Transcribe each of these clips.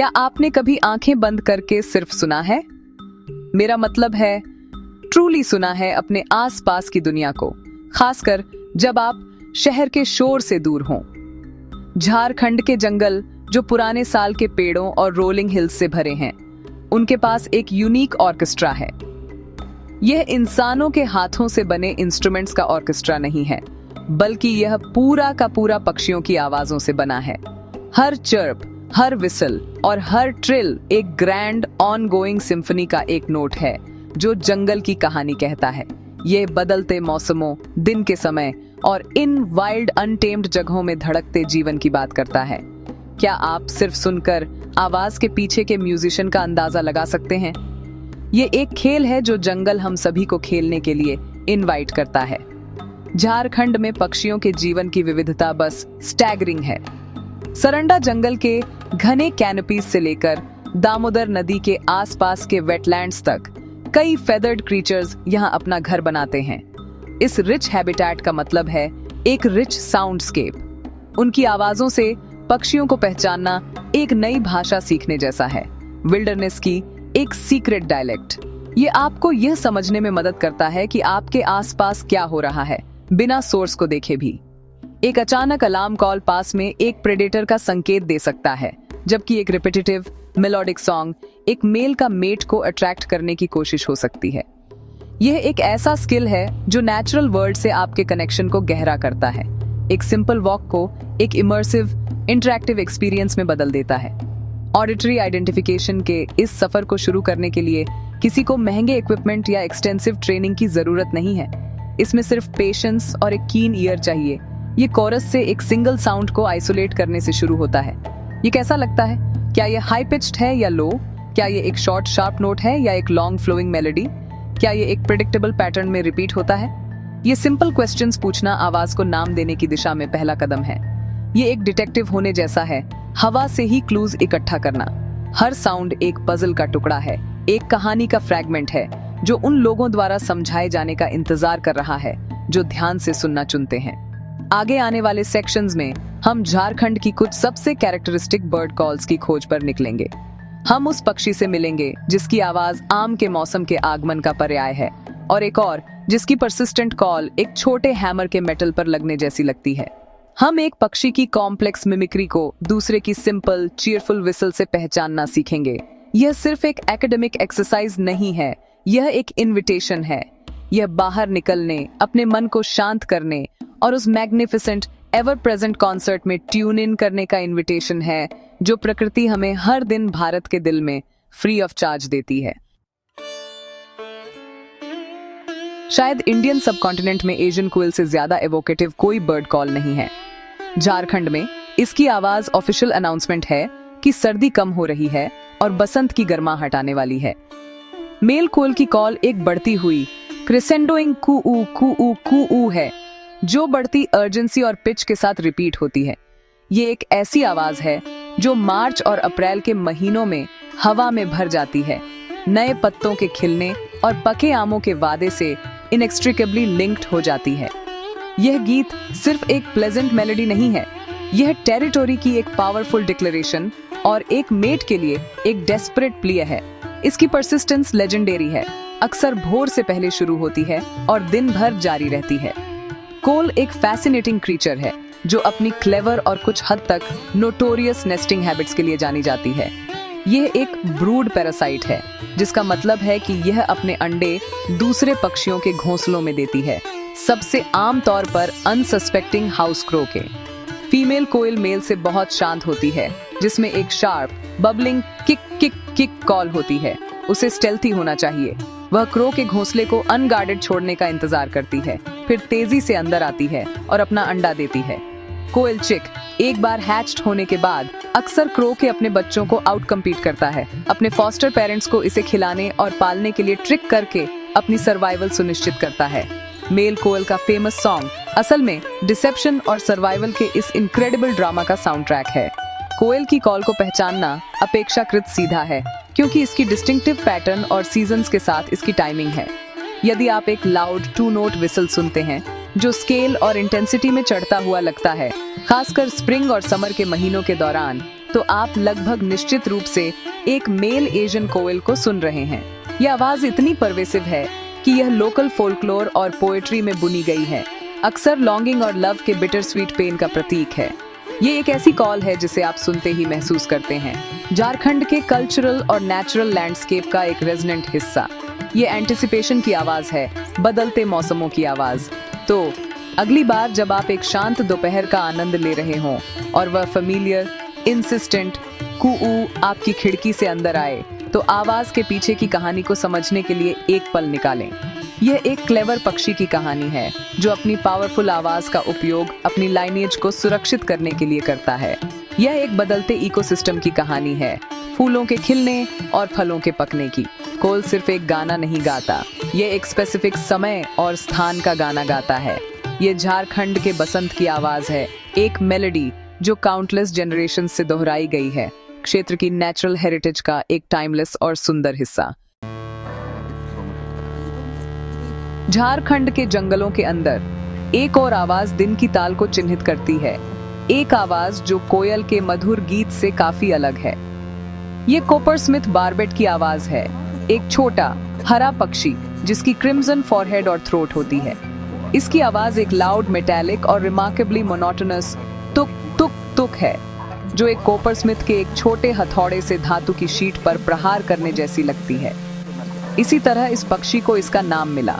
क्या आपने कभी आंखें बंद करके सिर्फ सुना है? मेरा मतलब है ट्रूली सुना है अपने आसपास की दुनिया को, खासकर जब आप शहर के शोर से दूर हों। झारखंड के जंगल जो पुराने साल के पेड़ों और रोलिंग हिल्स से भरे हैं, उनके पास एक यूनिक ऑर्केस्ट्रा है। यह इंसानों के हाथों से बने इंस्ट्रूमेंट्स का ऑर्केस्ट्रा नहीं है, बल्कि यह पूरा का पूरा पक्षियों की आवाजों से बना है। हर चर्प, हर विसल और हर ट्रिल एक ग्रैंड ऑनगोइंग सिम्फनी का एक नोट है जो जंगल की कहानी कहता है। ये बदलते मौसमों, दिन के समय और इन वाइल्ड अनटेम्ड जगहों में धड़कते जीवन की बात करता है। क्या आप सिर्फ सुनकर आवाज के पीछे के म्यूजिशियन का अंदाजा लगा सकते हैं? ये एक खेल है जो जंगल हम सभी को खेलने के लिए इनवाइट करता है। झारखंड में पक्षियों के जीवन की विविधता बस स्टैगरिंग है। सरंडा जंगल के घने कैनपीज से लेकर दामोदर नदी के आसपास के वेटलैंड्स तक कई फेदर्ड क्रीचर्स यहाँ अपना घर बनाते हैं। इस रिच हैबिटेट का मतलब है एक रिच साउंडस्केप। उनकी आवाजों से पक्षियों को पहचानना एक नई भाषा सीखने जैसा है, विल्डरनेस की एक सीक्रेट डायलेक्ट। ये आपको यह समझने में मदद करता है कि आपके आसपास क्या हो रहा है, बिना सोर्स को देखे भी। एक अचानक अलार्म कॉल पास में एक प्रेडेटर का संकेत दे सकता है, जबकि एक रिपीटेटिव मेलोडिक सॉन्ग एक मेल का मेट को अट्रैक्ट करने की कोशिश हो सकती है। यह एक ऐसा स्किल है जो नेचुरल वर्ल्ड से आपके कनेक्शन को गहरा करता है, एक सिंपल वॉक को एक इमर्सिव इंटरैक्टिव एक्सपीरियंस में बदल देता है। ऑडिटरी आइडेंटिफिकेशन के इस सफर को शुरू करने के लिए किसी को महंगे इक्विपमेंट या एक्सटेंसिव ट्रेनिंग की जरूरत नहीं है। इसमें सिर्फ पेशेंस और एक कीन ईयर चाहिए। ये कोरस से एक सिंगल साउंड को आइसोलेट करने से शुरू होता है। ये कैसा लगता है? क्या ये हाई पिच्ड है या लो? क्या ये एक शॉर्ट शार्प नोट है या एक लॉन्ग फ्लोइंग मेलोडी? क्या ये एक प्रेडिक्टेबल पैटर्न में रिपीट होता है? ये सिंपल क्वेश्चंस पूछना आवाज को नाम देने की दिशा में पहला कदम है। ये एक डिटेक्टिव होने जैसा है, हवा से ही क्लूज इकट्ठा करना। हर साउंड एक पजल का टुकड़ा है, एक कहानी का फ्रैगमेंट है जो उन लोगों द्वारा समझाए जाने का इंतजार कर रहा है जो ध्यान से सुनना चुनते हैं। आगे आने वाले सेक्शंस में हम झारखंड की कुछ सबसे कैरेक्टरिस्टिक बर्ड कॉल्स की खोज पर निकलेंगे। हम उस पक्षी से मिलेंगे जिसकी आवाज आम के मौसम के आगमन का पर्याय है, और एक और जिसकी परसिस्टेंट कॉल एक छोटे हैमर के मेटल पर लगने जैसी लगती है। हम एक पक्षी की कॉम्प्लेक्स मिमिक्री को दूसरे की सिंपल चीयरफुल विसल से पहचानना सीखेंगे। यह सिर्फ एक एकेडमिक एक्सरसाइज नहीं है, यह एक इनविटेशन है। यह बाहर निकलने, अपने मन को शांत करने और उस मैग्निफिसेंट एवर प्रेजेंट कॉन्सर्ट में ट्यून इन करने का इनविटेशन है जो प्रकृति हमें हर दिन भारत के दिल में फ्री ऑफ चार्ज देती है। शायद इंडियन सबकॉन्टिनेंट में एशियन क्विल से ज्यादा एवोकेटिव कोई बर्ड कॉल नहीं है। झारखंड में इसकी आवाज ऑफिशियल अनाउंसमेंट है कि सर्दी कम हो रही है और बसंत की गर्माहट आने वाली है। मेल कोयल की कॉल एक बढ़ती हुई क्रिसेंडोइंग कू है जो बढ़ती अर्जेंसी और पिच के साथ रिपीट होती है। ये एक ऐसी आवाज है जो मार्च और अप्रैल के महीनों में हवा में भर जाती है, नए पत्तों के खिलने और पके आमों के वादे से इनएक्स्ट्रिकेबली लिंक्ड हो जाती है। यह गीत सिर्फ एक प्लेजेंट मेलोडी नहीं है, यह टेरिटोरी की एक पावरफुल डिक्लेरेशन और एक मेट के लिए एक डेस्परेट प्ले है। इसकी परसिस्टेंस लेजेंडरी है, अक्सर भोर से पहले शुरू होती है और दिन भर जारी रहती है। कोल एक फैसिनेटिंग क्रीचर है जो अपनी क्लेवर और कुछ हद तक नोटोरियस नेस्टिंग हैबिट्स के लिए जानी जाती है। यह एक ब्रूड पैरासाइट है, जिसका मतलब है कि यह अपने अंडे दूसरे पक्षियों के घोंसलों में देती है, सबसे आम तौर पर अनसस्पेक्टिंग हाउस क्रो के। फीमेल कोयल मेल से बहुत शांत होती है, जिसमें एक sharp bubbling kick kick kick call होती है। उसे स्टेल्थी होना चाहिए। वह क्रो के घोंसले को अनगार्डेड छोड़ने का इंतजार करती है, फिर तेजी से अंदर आती है और अपना अंडा देती है। कोयल चिक एक बार हैच्ड होने के बाद अक्सर क्रो के अपने बच्चों को आउट कम्पीट करता है, अपने फॉस्टर पेरेंट्स को इसे खिलाने और पालने के लिए ट्रिक करके अपनी सर्वाइवल सुनिश्चित करता है। मेल कोयल का फेमस सॉन्ग असल में डिसेप्शन और सर्वाइवल के इस इनक्रेडिबल ड्रामा का साउंड ट्रैक है। कोयल की कॉल को पहचानना अपेक्षाकृत सीधा है, क्योंकि इसकी डिस्टिंक्टिव पैटर्न और सीजन्स के साथ इसकी टाइमिंग है। यदि आप एक लाउड 2 नोट विसल सुनते हैं जो स्केल और इंटेंसिटी में चढ़ता हुआ लगता है, खासकर स्प्रिंग और समर के महीनों के दौरान, तो आप लगभग निश्चित रूप से एक मेल एशियन कोयल को सुन रहे हैं। यह आवाज इतनी परवेसिव है कि यह लोकल फोल्कलोर और पोएट्री में बुनी गई है। अक्सर लॉन्गिंग और लव के बिटर स्वीट पेन का प्रतीक है। ये एक ऐसी कॉल है जिसे आप सुनते ही महसूस करते हैं। झारखंड के कल्चरल और नेचुरल लैंडस्केप का एक रेजोनेंट हिस्सा। ये एंटिसिपेशन की आवाज है, बदलते मौसमों की आवाज। तो अगली बार जब आप एक शांत दोपहर का आनंद ले रहे हों और वह फेमिलियर इंसिस्टेंट कू आपकी खिड़की से अंदर आए, तो आवाज के पीछे की कहानी को समझने के लिए एक पल निकालें। यह एक क्लेवर पक्षी की कहानी है जो अपनी पावरफुल आवाज का उपयोग अपनी लाइनेज को सुरक्षित करने के लिए करता है। यह एक बदलते इकोसिस्टम की कहानी है, फूलों के खिलने और फलों के पकने की। कोयल सिर्फ एक गाना नहीं गाता, यह एक स्पेसिफिक समय और स्थान का गाना गाता है। ये झारखंड के बसंत की आवाज है, एक मेलोडी जो काउंटलेस जनरेशन से दोहराई गई है, क्षेत्र की नेचुरल हेरिटेज का एक टाइमलेस और सुंदर हिस्सा। झारखंड के जंगलों के अंदर एक और आवाज दिन की ताल को चिन्हित करती है, एक आवाज जो कोयल के मधुर गीत से काफी अलग है। ये कॉपरस्मिथ बार्बेट की आवाज है, एक छोटा हरा पक्षी जिसकी क्रिम्सन फॉरहेड और थ्रोट होती है। इसकी आवाज एक लाउड मेटालिक और रिमार्केबली मोनोटोनस तुक तुक तुक है, जो एक कॉपरस्मिथ के एक छोटे हथौड़े से धातु की शीट पर प्रहार करने जैसी लगती है। इसी तरह इस पक्षी को इसका नाम मिला।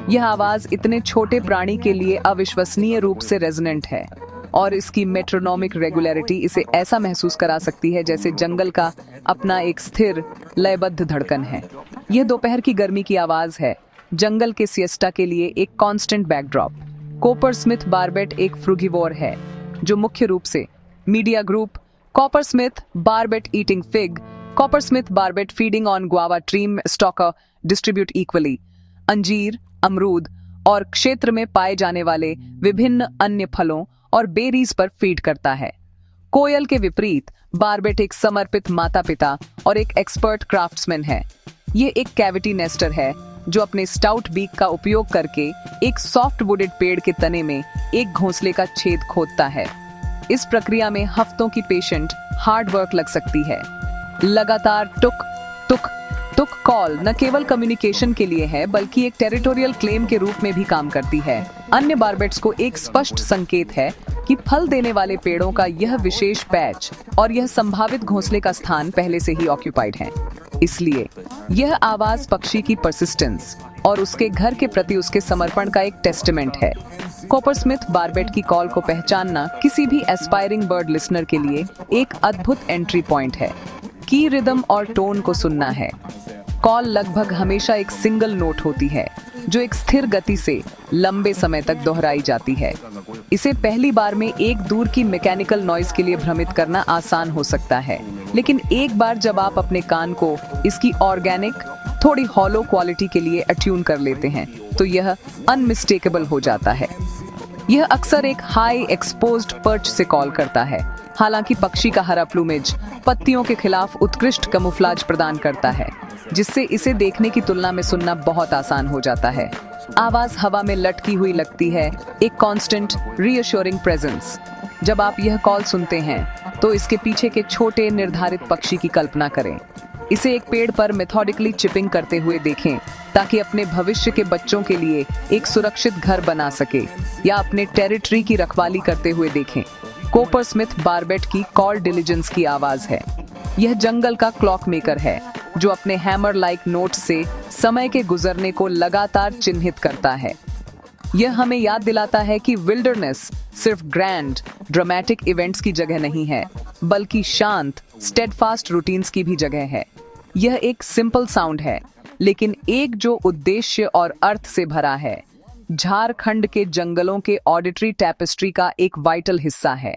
यह आवाज इतने छोटे प्राणी के लिए अविश्वसनीय रूप से रेजोनेंट है और इसकी मेट्रोनोमिक रेगुलरिटी इसे ऐसा महसूस करा सकती है जैसे जंगल का अपना एक स्थिर लयबद्ध धड़कन है। यह दोपहर की गर्मी की आवाज है, जंगल के सिएस्टा के लिए एक कांस्टेंट बैकड्रॉप। कॉपरस्मिथ बार्बेट एक फ्रूगिवोर है जो मुख्य रूप से media group coppersmith barbet eating fig, coppersmith barbet feeding on guava tree stalker distribute equally, अंजीर, अमरूद और क्षेत्र में पाए जाने वाले विभिन्न अन्य फलों और बेरीज पर फीड करता है। कोयल के विपरीत बार्बेट एक समर्पित माता पिता और एक एक्सपर्ट क्राफ्ट्समैन है। ये एक कैविटी नेस्टर है जो अपने स्टाउट बीक का उपयोग करके एक सॉफ्ट वुडेड पेड़ के तने में एक घोंसले का छेद खोदता है। इस प्रक्रिया में हफ्तों की पेशेंट हार्ड वर्क लग सकती है। लगातार टुक टुक तुक कॉल न केवल कम्युनिकेशन के लिए है बल्कि एक टेरिटोरियल क्लेम के रूप में भी काम करती है। अन्य बार्बेट्स को एक स्पष्ट संकेत है कि फल देने वाले पेड़ों का यह विशेष पैच और यह संभावित घोंसले का स्थान पहले से ही ऑक्यूपाइड है। इसलिए यह आवाज पक्षी की परसिस्टेंस और उसके घर के प्रति उसके समर्पण का एक टेस्टामेंट है। कॉपरस्मिथ बार्बेट की कॉल को पहचानना किसी भी एस्पायरिंग बर्ड लिसनर के लिए एक अद्भुत एंट्री पॉइंट है। की रिदम और टोन को सुनना है। कॉल लगभग हमेशा एक सिंगल नोट होती है जो एक स्थिर गति से लंबे समय तक दोहराई जाती है। इसे पहली बार में एक दूर की मैकेनिकल नॉइज के लिए भ्रमित करना आसान हो सकता है, लेकिन एक बार जब आप अपने कान को इसकी ऑर्गेनिक थोड़ी हॉलो क्वालिटी के लिए अट्यून कर लेते हैं तो यह अनमिस्टेकेबल हो जाता है। यह अक्सर एक हाई एक्सपोज्ड पर्च से कॉल करता है, हालांकि पक्षी का हरा प्लूमेज पत्तियों के खिलाफ उत्कृष्ट कैमोफ्लेज प्रदान करता है, जिससे इसे देखने की तुलना में सुनना बहुत आसान हो जाता है। आवाज हवा में लटकी हुई लगती है, एक कांस्टेंट रीअश्योरिंग प्रेजेंस। जब आप यह कॉल सुनते हैं तो इसके पीछे के छोटे निर्धारित पक्षी की कल्पना करें। इसे एक पेड़ पर मेथोडिकली चिपिंग करते हुए देखें ताकि अपने भविष्य के बच्चों के लिए एक सुरक्षित घर बना सके, या अपने टेरिटरी की रखवाली करते हुए देखें। कॉपरस्मिथ बार्बेट की कॉल डिलिजेंस की आवाज है। यह जंगल का क्लॉक मेकर है जो अपने हैमर लाइक नोट से समय के गुजरने को लगातार चिन्हित करता है। यह हमें याद दिलाता है कि विल्डरनेस सिर्फ ग्रैंड ड्रामेटिक इवेंट्स की जगह नहीं है, बल्कि शांत स्टेडफास्ट रूटीन्स की भी जगह है। यह एक सिंपल साउंड है, लेकिन एक जो उद्देश्य और अर्थ से भरा है। झारखंड के जंगलों के ऑडिटरी टैपेस्ट्री का एक वाइटल हिस्सा है।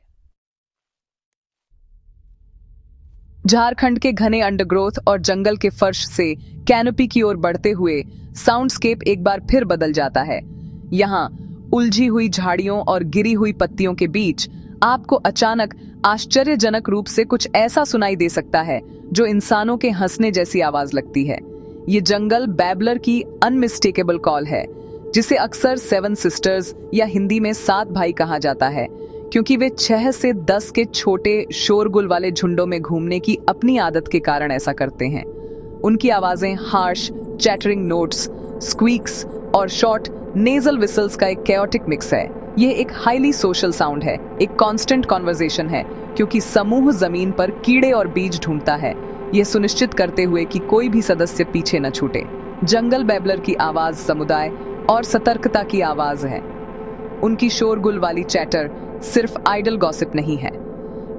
झारखंड के घने अंडरग्रोथ और जंगल के फर्श से कैनोपी की ओर बढ़ते हुए साउंडस्केप एक बार फिर बदल जाता है। यहाँ उलझी हुई झाड़ियों और गिरी हुई पत्तियों के बीच आपको अचानक आश्चर्यजनक रूप से कुछ ऐसा सुनाई दे सकता है जो इंसानों के हंसने जैसी आवाज लगती है। ये जंगल बैबलर की अनमिस्टेकेबल कॉल है, जिसे अक्सर 7 सिस्टर्स या हिंदी में 7 भाई कहा जाता है, क्योंकि वे 6 से 10 के छोटे शोरगुल वाले झुंडों में घूमने की अपनी आदत के कारण ऐसा करते हैं। उनकी आवाजें हार्श, चैटरिंग नोट्स, स्क्वीक्स और शॉर्ट नेजल विसल्स का एक कैओटिक मिक्स है। यह एक हाईली सोशल साउंड है, एक कांस्टेंट कॉन्वर्सेशन है, क्योंकि समूह जमीन पर कीड़े और बीज ढूंढता है, यह सुनिश्चित करते हुए कि कोई भी सदस्य पीछे न छूटे। जंगल बैबलर की आवाज समुदाय और सतर्कता की आवाज है। उनकी शोरगुल वाली चैटर सिर्फ आइडल गॉसिप नहीं है,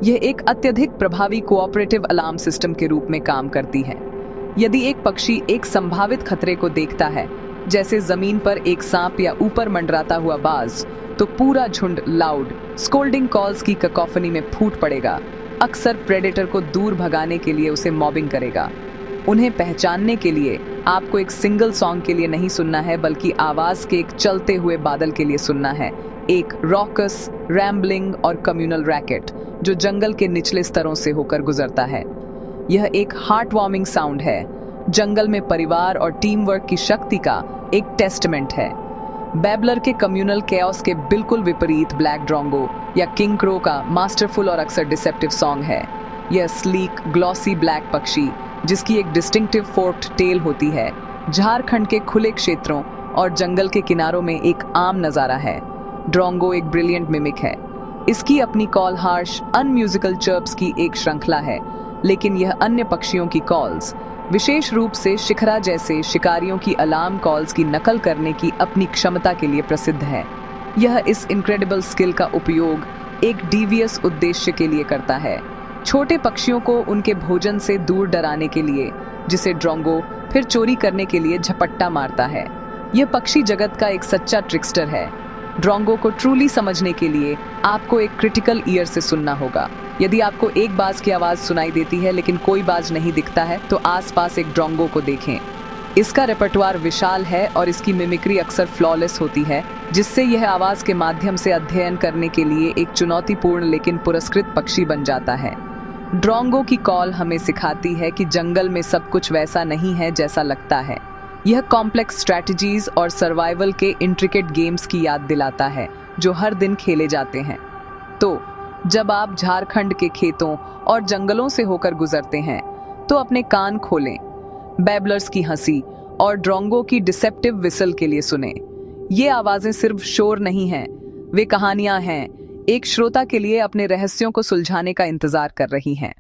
यह एक अत्यधिक प्रभावी कोऑपरेटिव अलार्म सिस्टम के रूप में काम करती है। यदि एक पक्षी एक संभावित खतरे को देखता है, जैसे जमीन पर एक सांप या ऊपर मंडराता हुआ बाज, तो पूरा झुंड लाउड स्कोल्डिंग कॉल्स की कैकोफनी में फूट पड़ेगा। अक्सर प्रेडेटर को दूर भगाने के लिए उसे मॉबिंग करेगा। उन्हें पहचानने के लिए आपको एक सिंगल सॉन्ग के लिए नहीं सुनना है, बल्कि आवाज के एक चलते हुए बादल के लिए सुनना है, एक रॉकस, रैम्बलिंग और कम्युनल रैकेट जो जंगल के निचले स्तरों से होकर गुजरता है। यह एक हार्ट वार्मिंग साउंड है, जंगल में परिवार और टीम वर्क की शक्ति का एक टेस्टमेंट है। बैबलर के कम्युनल कैओस के बिल्कुल विपरीत ब्लैक ड्रोंगो या किंग क्रो का मास्टरफुल और अक्सर डिसेप्टिव सॉन्ग है। यह स्लीक ग्लॉसी ब्लैक पक्षी, जिसकी एक डिस्टिंक्टिव फोर्क्ड टेल होती है, झारखंड के खुले क्षेत्रों और जंगल के किनारों में एक आम नज़ारा है। ड्रोंगो एक ब्रिलियंट मिमिक है। इसकी अपनी कॉल हार्श अनम्यूजिकल चर्प्स की एक श्रृंखला है, लेकिन यह अन्य पक्षियों की कॉल्स, विशेष रूप से शिखरा जैसे शिकारियों की अलार्म कॉल्स की नकल करने की अपनी क्षमता के लिए प्रसिद्ध है। यह इस इनक्रेडिबल स्किल का उपयोग एक डीवियस उद्देश्य के लिए करता है, छोटे पक्षियों को उनके भोजन से दूर डराने के लिए, जिसे ड्रोंगो फिर चोरी करने के लिए झपट्टा मारता है। यह पक्षी जगत का एक सच्चा ट्रिकस्टर है। ड्रोंगो को ट्रूली समझने के लिए आपको एक क्रिटिकल ईयर से सुनना होगा। यदि आपको एक बाज की आवाज सुनाई देती है लेकिन कोई बाज नहीं दिखता है, तो आसपास एक ड्रोंगो को देखें। इसका रेपर्टवार विशाल है और इसकी मिमिक्री अक्सर फ्लॉलेस होती है, जिससे यह आवाज के माध्यम से अध्ययन करने के लिए एक चुनौतीपूर्ण लेकिन पुरस्कृत पक्षी बन जाता है। ड्रोंगो की कॉल हमें सिखाती है कि जंगल में सब कुछ वैसा नहीं है जैसा लगता है। यह कॉम्प्लेक्स स्ट्रैटेजीज और सर्वाइवल के इंट्रिकेट गेम्स की याद दिलाता है, जो हर दिन खेले जाते हैं। तो जब आप झारखंड के खेतों और जंगलों से होकर गुजरते हैं, तो अपने कान खोलें, बैबलर्स की हंसी और ड्रोंगो की डिसेप्टिव विसल के लिए सुने। ये आवाजें सिर्फ शोर नहीं हैं, वे कहानियां हैं, एक श्रोता के लिए अपने रहस्यों को सुलझाने का इंतजार कर रही हैं।